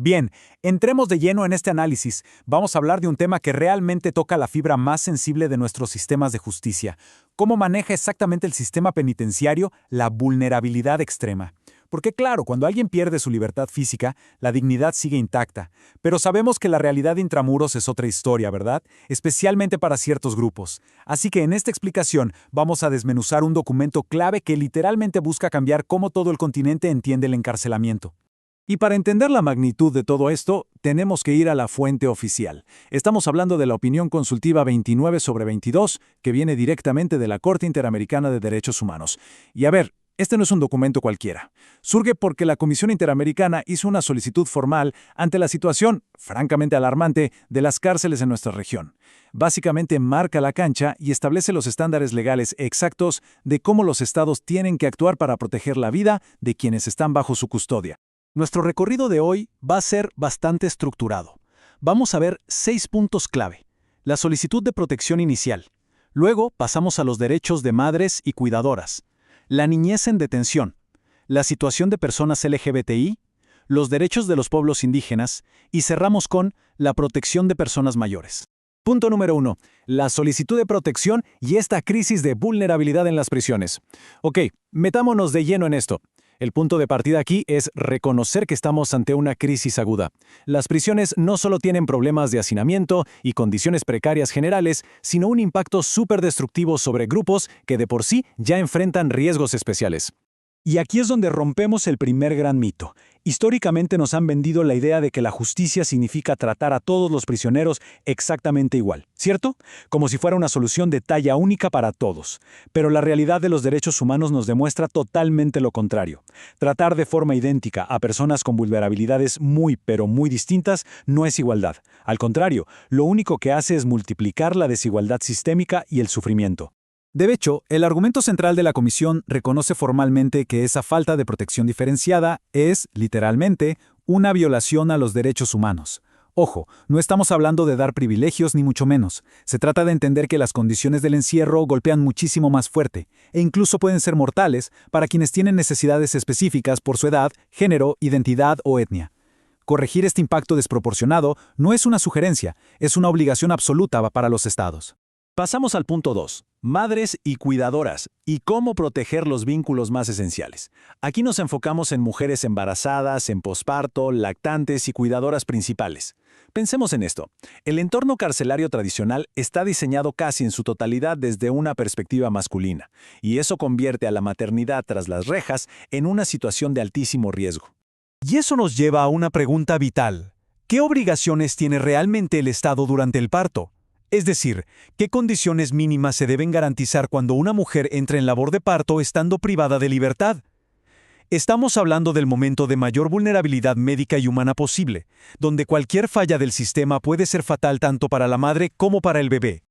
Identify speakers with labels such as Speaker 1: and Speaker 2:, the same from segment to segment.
Speaker 1: Bien, entremos de lleno en este análisis. Vamos a hablar de un tema que realmente toca la fibra más sensible de nuestros sistemas de justicia. ¿Cómo maneja exactamente el sistema penitenciario la vulnerabilidad extrema? Porque claro, cuando alguien pierde su libertad física, la dignidad sigue intacta. Pero sabemos que la realidad de intramuros es otra historia, ¿verdad? Especialmente para ciertos grupos. Así que en esta explicación vamos a desmenuzar un documento clave que literalmente busca cambiar cómo todo el continente entiende el encarcelamiento. Y para entender la magnitud de todo esto, tenemos que ir a la fuente oficial. Estamos hablando de la opinión consultiva 29/22, que viene directamente de la Corte Interamericana de Derechos Humanos. Y a ver, este no es un documento cualquiera. Surge porque la Comisión Interamericana hizo una solicitud formal ante la situación, francamente alarmante, de las cárceles en nuestra región. Básicamente marca la cancha y establece los estándares legales exactos de cómo los estados tienen que actuar para proteger la vida de quienes están bajo su custodia. Nuestro recorrido de hoy va a ser bastante estructurado. Vamos a ver 6 puntos clave. La solicitud de protección inicial. Luego pasamos a los derechos de madres y cuidadoras. La niñez en detención. La situación de personas LGBTI. Los derechos de los pueblos indígenas. Y cerramos con la protección de personas mayores. Punto número 1. La solicitud de protección y esta crisis de vulnerabilidad en las prisiones. Ok, metámonos de lleno en esto. El punto de partida aquí es reconocer que estamos ante una crisis aguda. Las prisiones no solo tienen problemas de hacinamiento y condiciones precarias generales, sino un impacto súper destructivo sobre grupos que de por sí ya enfrentan riesgos especiales. Y aquí es donde rompemos el primer gran mito. Históricamente nos han vendido la idea de que la justicia significa tratar a todos los prisioneros exactamente igual, ¿cierto? Como si fuera una solución de talla única para todos. Pero la realidad de los derechos humanos nos demuestra totalmente lo contrario. Tratar de forma idéntica a personas con vulnerabilidades muy pero muy distintas no es igualdad. Al contrario, lo único que hace es multiplicar la desigualdad sistémica y el sufrimiento. De hecho, el argumento central de la Comisión reconoce formalmente que esa falta de protección diferenciada es, literalmente, una violación a los derechos humanos. Ojo, no estamos hablando de dar privilegios ni mucho menos. Se trata de entender que las condiciones del encierro golpean muchísimo más fuerte, e incluso pueden ser mortales para quienes tienen necesidades específicas por su edad, género, identidad o etnia. Corregir este impacto desproporcionado no es una sugerencia, es una obligación absoluta para los estados. Pasamos al punto 2. Madres y cuidadoras, y cómo proteger los vínculos más esenciales. Aquí nos enfocamos en mujeres embarazadas, en posparto, lactantes y cuidadoras principales. Pensemos en esto. El entorno carcelario tradicional está diseñado casi en su totalidad desde una perspectiva masculina, y eso convierte a la maternidad tras las rejas en una situación de altísimo riesgo. Y eso nos lleva a una pregunta vital. ¿Qué obligaciones tiene realmente el Estado durante el parto? Es decir, ¿qué condiciones mínimas se deben garantizar cuando una mujer entra en labor de parto estando privada de libertad? Estamos hablando del momento de mayor vulnerabilidad médica y humana posible, donde cualquier falla del sistema puede ser fatal tanto para la madre como para el bebé.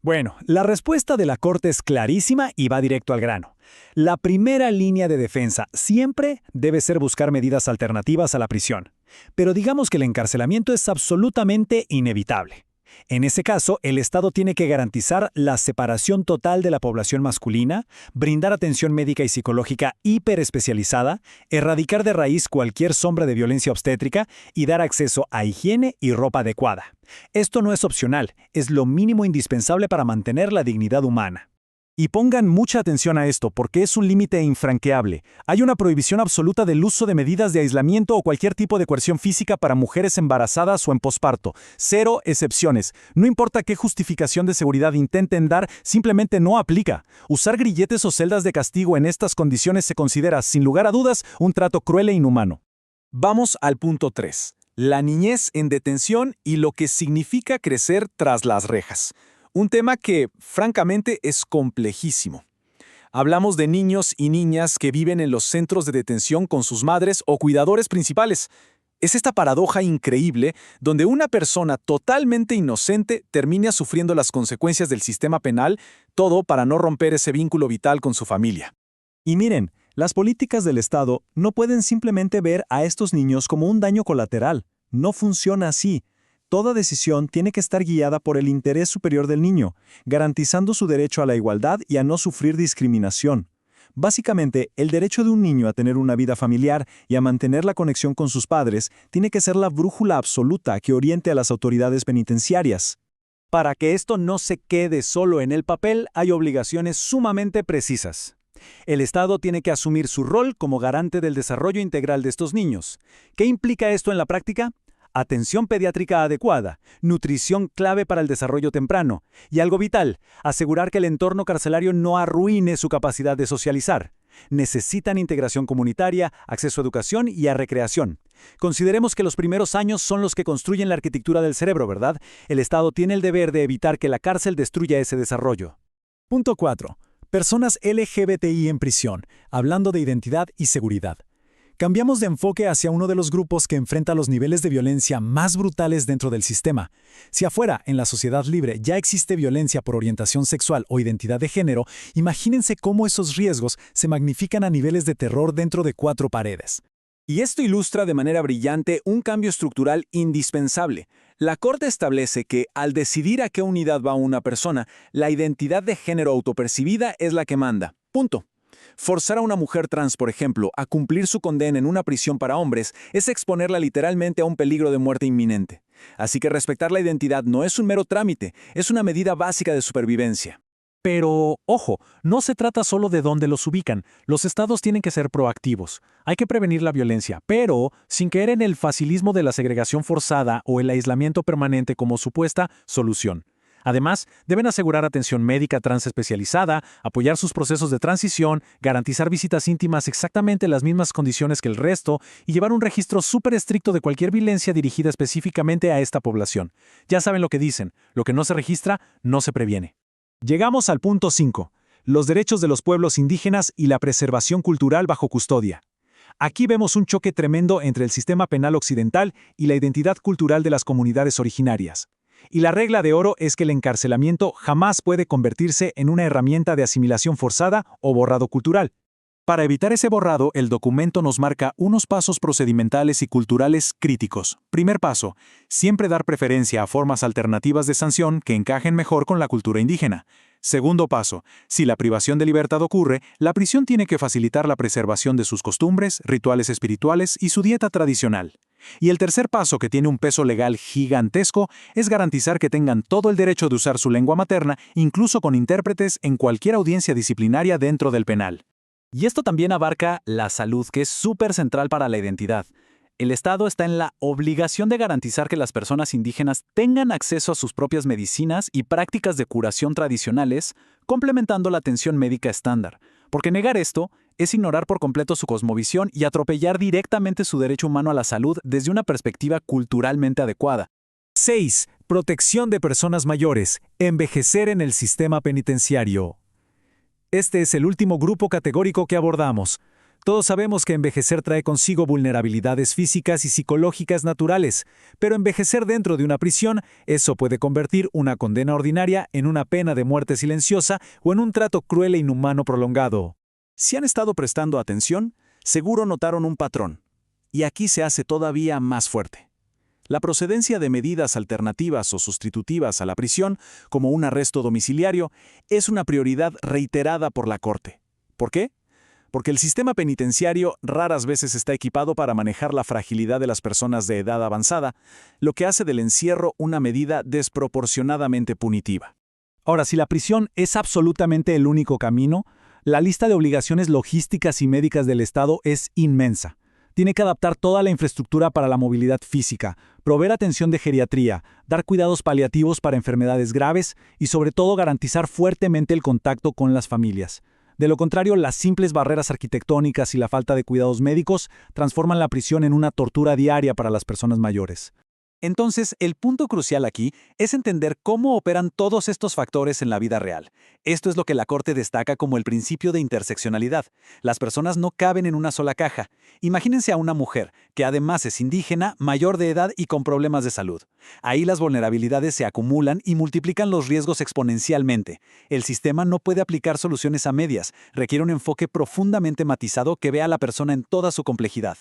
Speaker 1: Bueno, la respuesta de la Corte es clarísima y va directo al grano. La primera línea de defensa siempre debe ser buscar medidas alternativas a la prisión. Pero digamos que el encarcelamiento es absolutamente inevitable. En ese caso, el Estado tiene que garantizar la separación total de la población masculina, brindar atención médica y psicológica hiperespecializada, erradicar de raíz cualquier sombra de violencia obstétrica y dar acceso a higiene y ropa adecuada. Esto no es opcional, es lo mínimo indispensable para mantener la dignidad humana. Y pongan mucha atención a esto porque es un límite infranqueable. Hay una prohibición absoluta del uso de medidas de aislamiento o cualquier tipo de coerción física para mujeres embarazadas o en posparto. 0 excepciones. No importa qué justificación de seguridad intenten dar, simplemente no aplica. Usar grilletes o celdas de castigo en estas condiciones se considera, sin lugar a dudas, un trato cruel e inhumano. Vamos al punto 3. La niñez en detención y lo que significa crecer tras las rejas. Un tema que, francamente, es complejísimo. Hablamos de niños y niñas que viven en los centros de detención con sus madres o cuidadores principales. Es esta paradoja increíble donde una persona totalmente inocente termina sufriendo las consecuencias del sistema penal, todo para no romper ese vínculo vital con su familia. Y miren, las políticas del Estado no pueden simplemente ver a estos niños como un daño colateral. No funciona así. Toda decisión tiene que estar guiada por el interés superior del niño, garantizando su derecho a la igualdad y a no sufrir discriminación.
Speaker 2: Básicamente, el derecho de un niño a tener una vida familiar y a mantener la conexión con sus padres tiene que ser la brújula absoluta que oriente a las autoridades penitenciarias.
Speaker 1: Para que esto no se quede solo en el papel, hay obligaciones sumamente precisas. El Estado tiene que asumir su rol como garante del desarrollo integral de estos niños. ¿Qué implica esto en la práctica? Atención pediátrica adecuada, nutrición clave para el desarrollo temprano y algo vital, asegurar que el entorno carcelario no arruine su capacidad de socializar. Necesitan integración comunitaria, acceso a educación y a recreación. Consideremos que los primeros años son los que construyen la arquitectura del cerebro, ¿verdad? El Estado tiene el deber de evitar que la cárcel destruya ese desarrollo.
Speaker 3: Punto 4. Personas LGBTI en prisión, hablando de identidad y seguridad. Cambiamos de enfoque hacia uno de los grupos que enfrenta los niveles de violencia más brutales dentro del sistema. Si afuera, en la sociedad libre, ya existe violencia por orientación sexual o identidad de género, imagínense cómo esos riesgos se magnifican a niveles de terror dentro de 4 paredes.
Speaker 1: Y esto ilustra de manera brillante un cambio estructural indispensable. La Corte establece que, al decidir a qué unidad va una persona, la identidad de género autopercibida es la que manda. Punto. Forzar a una mujer trans, por ejemplo, a cumplir su condena en una prisión para hombres es exponerla literalmente a un peligro de muerte inminente. Así que respetar la identidad no es un mero trámite, es una medida básica de supervivencia.
Speaker 3: Pero, ojo, no se trata solo de dónde los ubican. Los estados tienen que ser proactivos. Hay que prevenir la violencia, pero sin caer en el facilismo de la segregación forzada o el aislamiento permanente como supuesta solución. Además, deben asegurar atención médica transespecializada, apoyar sus procesos de transición, garantizar visitas íntimas exactamente en las mismas condiciones que el resto y llevar un registro súper estricto de cualquier violencia dirigida específicamente a esta población. Ya saben lo que dicen, lo que no se registra, no se previene.
Speaker 1: Llegamos al punto 5. Los derechos de los pueblos indígenas y la preservación cultural bajo custodia. Aquí vemos un choque tremendo entre el sistema penal occidental y la identidad cultural de las comunidades originarias. Y la regla de oro es que el encarcelamiento jamás puede convertirse en una herramienta de asimilación forzada o borrado cultural. Para evitar ese borrado, el documento nos marca unos pasos procedimentales y culturales críticos. Primer paso, siempre dar preferencia a formas alternativas de sanción que encajen mejor con la cultura indígena. Segundo paso, si la privación de libertad ocurre, la prisión tiene que facilitar la preservación de sus costumbres, rituales espirituales y su dieta tradicional. Y el tercer paso, que tiene un peso legal gigantesco, es garantizar que tengan todo el derecho de usar su lengua materna, incluso con intérpretes en cualquier audiencia disciplinaria dentro del penal. Y esto también abarca la salud, que es súper central para la identidad. El Estado está en la obligación de garantizar que las personas indígenas tengan acceso a sus propias medicinas y prácticas de curación tradicionales, complementando la atención médica estándar. Porque negar esto es ignorar por completo su cosmovisión y atropellar directamente su derecho humano a la salud desde una perspectiva culturalmente adecuada.
Speaker 3: 6. Protección de personas mayores. Envejecer en el sistema penitenciario. Este es el último grupo categórico que abordamos. Todos sabemos que envejecer trae consigo vulnerabilidades físicas y psicológicas naturales, pero envejecer dentro de una prisión, eso puede convertir una condena ordinaria en una pena de muerte silenciosa o en un trato cruel e inhumano prolongado.
Speaker 1: Si han estado prestando atención, seguro notaron un patrón. Y aquí se hace todavía más fuerte. La procedencia de medidas alternativas o sustitutivas a la prisión, como un arresto domiciliario, es una prioridad reiterada por la Corte. ¿Por qué? Porque el sistema penitenciario raras veces está equipado para manejar la fragilidad de las personas de edad avanzada, lo que hace del encierro una medida desproporcionadamente punitiva. Ahora, si la prisión es absolutamente el único camino, la lista de obligaciones logísticas y médicas del Estado es inmensa. Tiene que adaptar toda la infraestructura para la movilidad física, proveer atención de geriatría, dar cuidados paliativos para enfermedades graves y sobre todo garantizar fuertemente el contacto con las familias. De lo contrario, las simples barreras arquitectónicas y la falta de cuidados médicos transforman la prisión en una tortura diaria para las personas mayores. Entonces, el punto crucial aquí es entender cómo operan todos estos factores en la vida real. Esto es lo que la Corte destaca como el principio de interseccionalidad. Las personas no caben en una sola caja. Imagínense a una mujer, que además es indígena, mayor de edad y con problemas de salud. Ahí las vulnerabilidades se acumulan y multiplican los riesgos exponencialmente. El sistema no puede aplicar soluciones a medias, requiere un enfoque profundamente matizado que vea a la persona en toda su complejidad.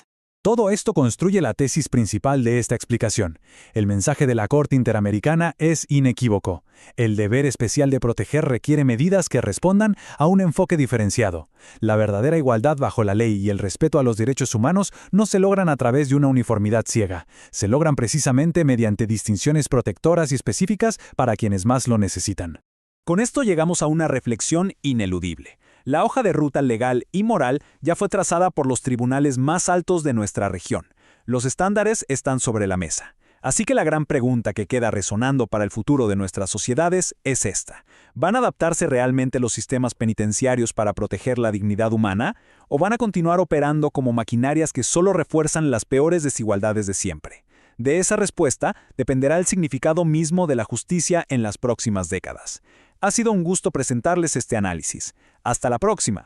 Speaker 1: Todo esto construye la tesis principal de esta explicación. El mensaje de la Corte Interamericana es inequívoco. El deber especial de proteger requiere medidas que respondan a un enfoque diferenciado. La verdadera igualdad bajo la ley y el respeto a los derechos humanos no se logran a través de una uniformidad ciega. Se logran precisamente mediante distinciones protectoras y específicas para quienes más lo necesitan.
Speaker 4: Con esto llegamos a una reflexión ineludible. La hoja de ruta legal y moral ya fue trazada por los tribunales más altos de nuestra región. Los estándares están sobre la mesa. Así que la gran pregunta que queda resonando para el futuro de nuestras sociedades es esta. ¿Van a adaptarse realmente los sistemas penitenciarios para proteger la dignidad humana? ¿O van a continuar operando como maquinarias que solo refuerzan las peores desigualdades de siempre? De esa respuesta dependerá el significado mismo de la justicia en las próximas décadas. Ha sido un gusto presentarles este análisis. Hasta la próxima.